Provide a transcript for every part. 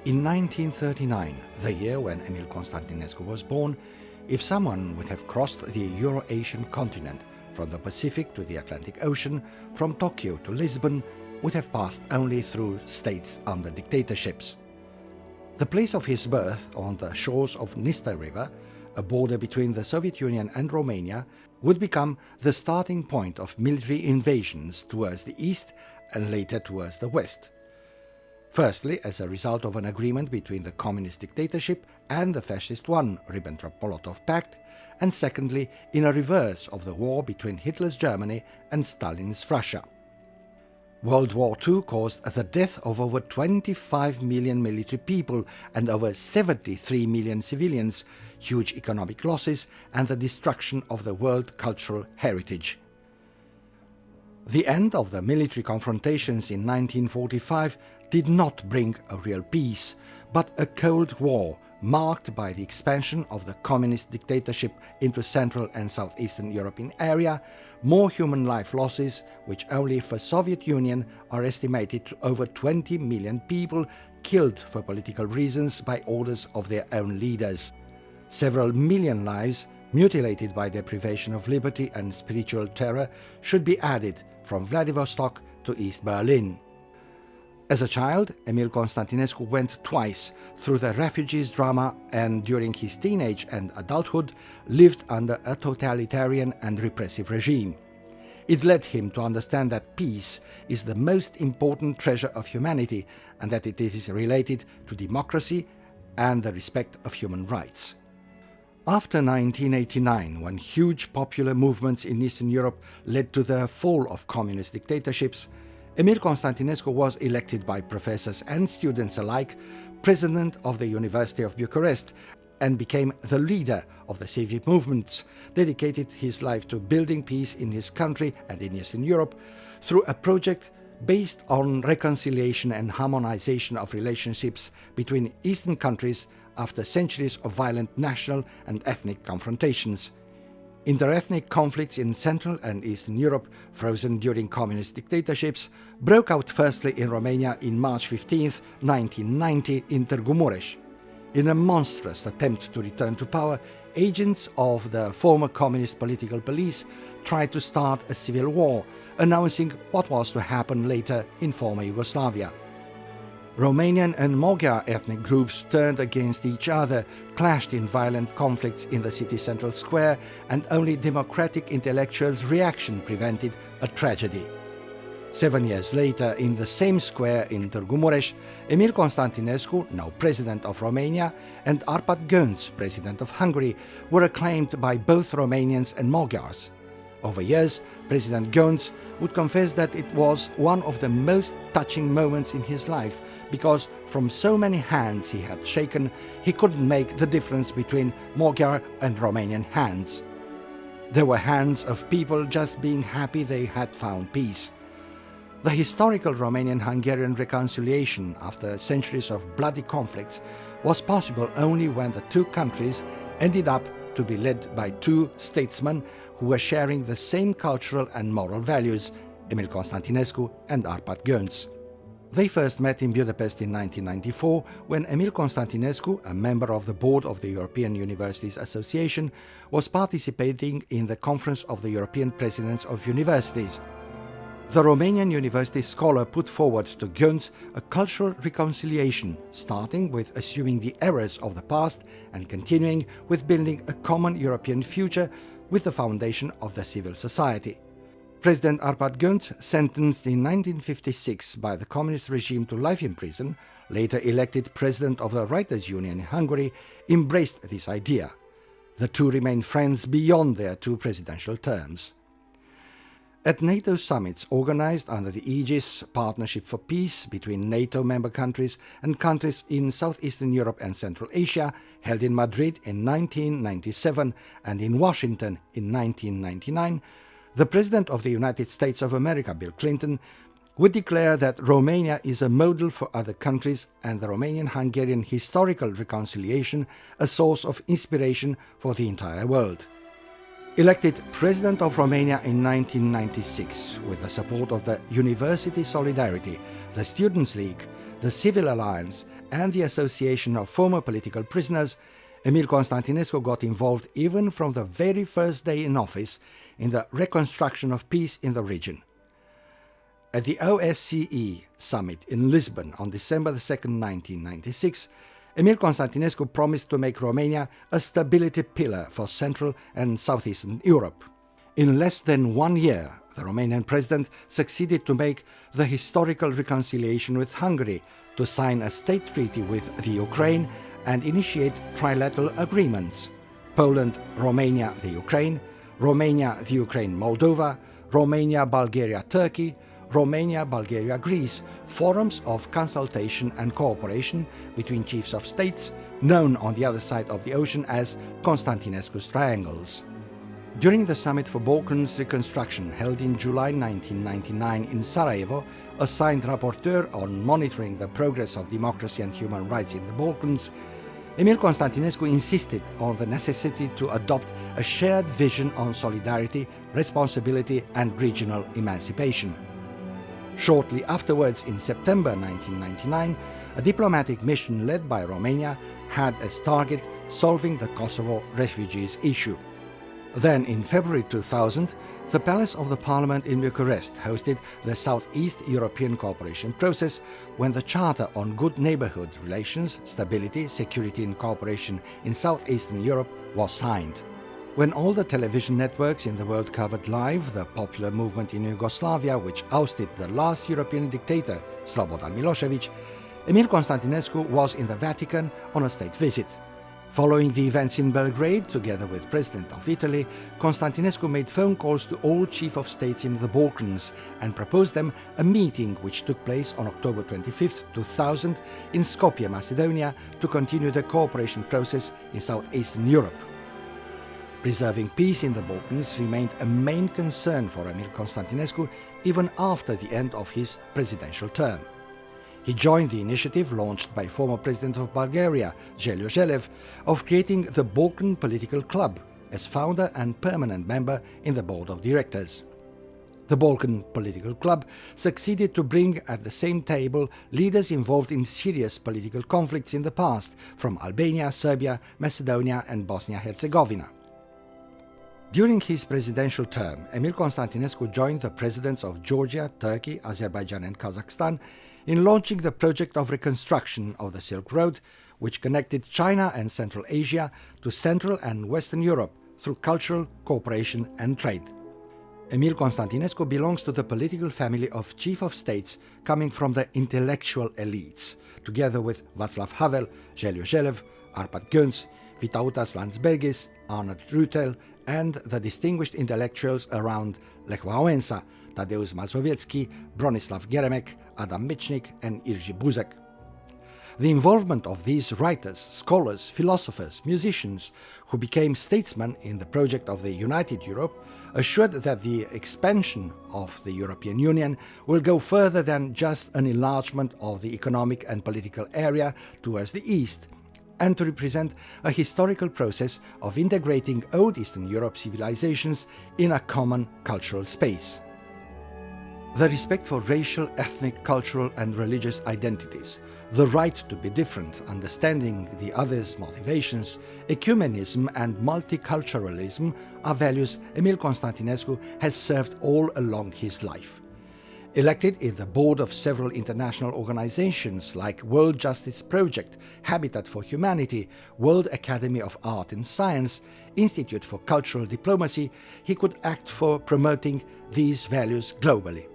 In 1939, the year when Emil Constantinescu was born, if someone would have crossed the Euro-Asian continent from the Pacific to the Atlantic Ocean, from Tokyo to Lisbon, would have passed only through states under dictatorships. The place of his birth, on the shores of Dniester River, a border between the Soviet Union and Romania, would become the starting point of military invasions towards the east and later towards the west. Firstly, as a result of an agreement between the communist dictatorship and the fascist one, Ribbentrop-Molotov Pact, and secondly, in a reverse of the war between Hitler's Germany and Stalin's Russia. World War II caused the death of over 25 million military people and over 73 million civilians, huge economic losses, and the destruction of the world cultural heritage. The end of the military confrontations in 1945 did not bring a real peace, but a Cold War marked by the expansion of the communist dictatorship into Central and Southeastern European area, more human life losses, which only for Soviet Union are estimated to over 20 million people killed for political reasons by orders of their own leaders. Several million lives mutilated by deprivation of liberty and spiritual terror should be added from Vladivostok to East Berlin. As a child, Emil Constantinescu went twice through the refugees drama and during his teenage and adulthood lived under a totalitarian and repressive regime. It led him to understand that peace is the most important treasure of humanity and that it is related to democracy and the respect of human rights. After 1989, when huge popular movements in Eastern Europe led to the fall of communist dictatorships, Emil Constantinescu was elected by professors and students alike president of the University of Bucharest and became the leader of the civic movements, dedicated his life to building peace in his country and in Eastern Europe through a project based on reconciliation and harmonization of relationships between Eastern countries after centuries of violent national and ethnic confrontations. Interethnic conflicts in Central and Eastern Europe, frozen during communist dictatorships, broke out firstly in Romania in March 15, 1990 in Târgu Mureș. In a monstrous attempt to return to power, agents of the former communist political police tried to start a civil war, announcing what was to happen later in former Yugoslavia. Romanian and Magyar ethnic groups turned against each other, clashed in violent conflicts in the city central square, and only democratic intellectuals' reaction prevented a tragedy. 7 years later, in the same square in Târgu Mureș, Emil Constantinescu, now President of Romania, and Arpad Göncz, President of Hungary, were acclaimed by both Romanians and Magyars. Over years, President Göncz would confess that it was one of the most touching moments in his life because from so many hands he had shaken, he couldn't make the difference between Magyar and Romanian hands. They were hands of people just being happy they had found peace. The historical Romanian-Hungarian reconciliation after centuries of bloody conflicts was possible only when the two countries ended up to be led by two statesmen who were sharing the same cultural and moral values, Emil Constantinescu and Arpad Göncz. They first met in Budapest in 1994 when Emil Constantinescu, a member of the board of the European Universities Association, was participating in the Conference of the European Presidents of Universities. The Romanian university scholar put forward to Göncz a cultural reconciliation, starting with assuming the errors of the past and continuing with building a common European future with the foundation of the civil society. President Arpad Göncz, sentenced in 1956 by the communist regime to life in prison, later elected president of the Writers' Union in Hungary, embraced this idea. The two remained friends beyond their two presidential terms. At NATO summits organized under the aegis Partnership for Peace between NATO member countries and countries in Southeastern Europe and Central Asia, held in Madrid in 1997 and in Washington in 1999, the President of the United States of America, Bill Clinton, would declare that Romania is a model for other countries and the Romanian-Hungarian historical reconciliation a source of inspiration for the entire world. Elected President of Romania in 1996 with the support of the University Solidarity, the Students' League, the Civil Alliance and the association of former political prisoners, Emil Constantinescu got involved even from the very first day in office in the reconstruction of peace in the region. At the OSCE summit in Lisbon on December 2, 1996, Emil Constantinescu promised to make Romania a stability pillar for Central and Southeastern Europe. In less than 1 year, the Romanian president succeeded to make the historical reconciliation with Hungary, to sign a state treaty with the Ukraine and initiate trilateral agreements: Poland, Romania, the Ukraine, Romania, the Ukraine, Moldova, Romania, Bulgaria, Turkey, Romania, Bulgaria, Greece, forums of consultation and cooperation between chiefs of states, known on the other side of the ocean as Constantinescu's Triangles. During the Summit for Balkans Reconstruction held in July 1999 in Sarajevo, assigned rapporteur on monitoring the progress of democracy and human rights in the Balkans, Emil Constantinescu insisted on the necessity to adopt a shared vision on solidarity, responsibility and regional emancipation. Shortly afterwards, in September 1999, a diplomatic mission led by Romania had as target solving the Kosovo refugees issue. Then, in February 2000, the Palace of the Parliament in Bucharest hosted the Southeast European Cooperation Process, when the Charter on Good Neighbourhood Relations, Stability, Security and Cooperation in Southeastern Europe was signed. When all the television networks in the world covered live the popular movement in Yugoslavia which ousted the last European dictator, Slobodan Milosevic, Emil Constantinescu was in the Vatican on a state visit. Following the events in Belgrade, together with President of Italy, Constantinescu made phone calls to all chiefs of states in the Balkans and proposed them a meeting which took place on October 25, 2000 in Skopje, Macedonia, to continue the cooperation process in Southeastern Europe. Preserving peace in the Balkans remained a main concern for Emil Constantinescu even after the end of his presidential term. He joined the initiative launched by former President of Bulgaria, Željo Želev, of creating the Balkan Political Club as founder and permanent member in the board of directors. The Balkan Political Club succeeded to bring at the same table leaders involved in serious political conflicts in the past from Albania, Serbia, Macedonia and Bosnia-Herzegovina. During his presidential term, Emil Constantinescu joined the presidents of Georgia, Turkey, Azerbaijan and Kazakhstan in launching the project of reconstruction of the Silk Road, which connected China and Central Asia to Central and Western Europe through cultural cooperation and trade. Emil Constantinescu belongs to the political family of chief of states coming from the intellectual elites, together with Václav Havel, Željo Želev, Arpad Göns, Vytautas Landsbergis, Arnold Rüütel, and the distinguished intellectuals around Lech Wałęsa, Tadeusz Mazowiecki, Bronislaw Geremek, Adam Michnik and Jerzy Buzek. The involvement of these writers, scholars, philosophers, musicians who became statesmen in the project of the United Europe assured that the expansion of the European Union will go further than just an enlargement of the economic and political area towards the east, and to represent a historical process of integrating old Eastern Europe civilizations in a common cultural space. The respect for racial, ethnic, cultural and religious identities, the right to be different, understanding the other's motivations, ecumenism and multiculturalism are values Emil Constantinescu has served all along his life. Elected in the board of several international organizations like World Justice Project, Habitat for Humanity, World Academy of Art and Science, Institute for Cultural Diplomacy, he could act for promoting these values globally.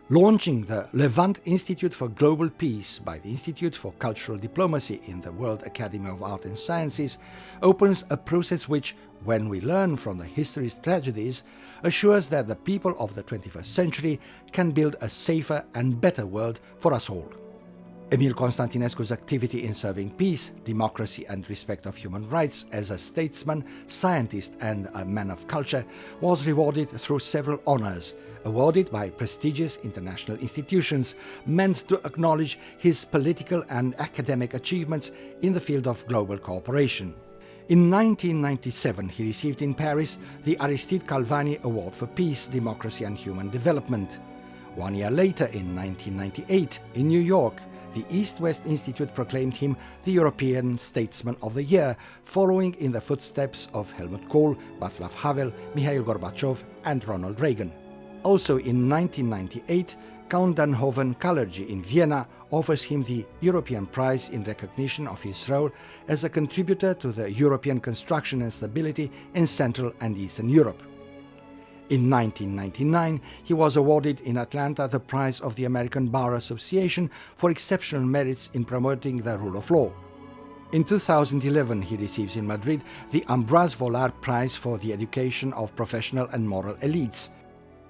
Launching the Levant Institute for Global Peace by the Institute for Cultural Diplomacy in the World Academy of Art and Sciences opens a process which, when we learn from the history's tragedies, assures that the people of the 21st century can build a safer and better world for us all. Emil Constantinescu's activity in serving peace, democracy and respect of human rights as a statesman, scientist and a man of culture was rewarded through several honors, awarded by prestigious international institutions meant to acknowledge his political and academic achievements in the field of global cooperation. In 1997, he received in Paris the Aristide Calvani Award for Peace, Democracy and Human Development. 1 year later, in 1998, in New York, the East-West Institute proclaimed him the European Statesman of the Year, following in the footsteps of Helmut Kohl, Václav Havel, Mikhail Gorbachev and Ronald Reagan. Also in 1998, Count Dannhoven-Kalergi in Vienna offers him the European Prize in recognition of his role as a contributor to the European construction and stability in Central and Eastern Europe. In 1999, he was awarded in Atlanta the prize of the American Bar Association for exceptional merits in promoting the rule of law. In 2011, he receives in Madrid the Ambroise Vollard Prize for the education of professional and moral elites.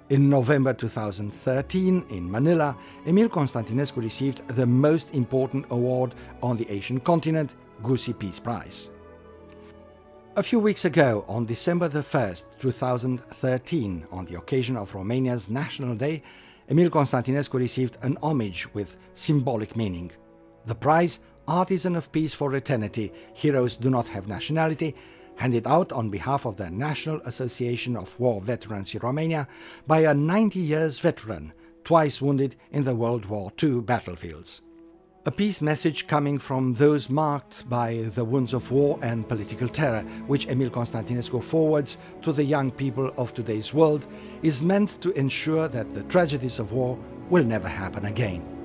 In November 2013, in Manila, Emil Constantinescu received the most important award on the Asian continent, Gusi Peace Prize. A few weeks ago, on December 1st, 2013, on the occasion of Romania's National Day, Emil Constantinescu received an homage with symbolic meaning. The prize, Artisan of Peace for Eternity, Heroes Do Not Have Nationality, handed out on behalf of the National Association of War Veterans in Romania by a 90 years veteran, twice wounded in the World War II battlefields. A peace message coming from those marked by the wounds of war and political terror, which Emil Constantinescu forwards to the young people of today's world, is meant to ensure that the tragedies of war will never happen again.